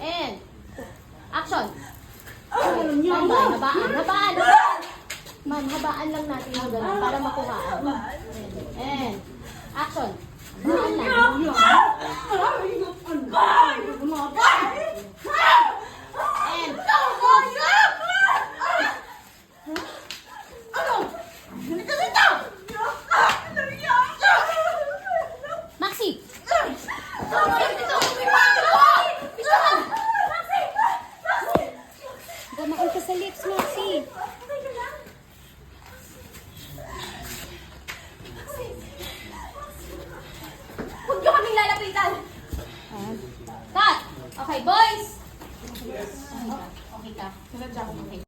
And, action. Habaan, habaan, habaan. Ma'am, habaan lang natin yung gano'n para makuhaan. And, action. Habaan lang. And, Maxi! Gumaan ka sa lips, Maxi. Huwag niyo kaming lalapitan! Cut! Okay, boys! Okay ka. Okay.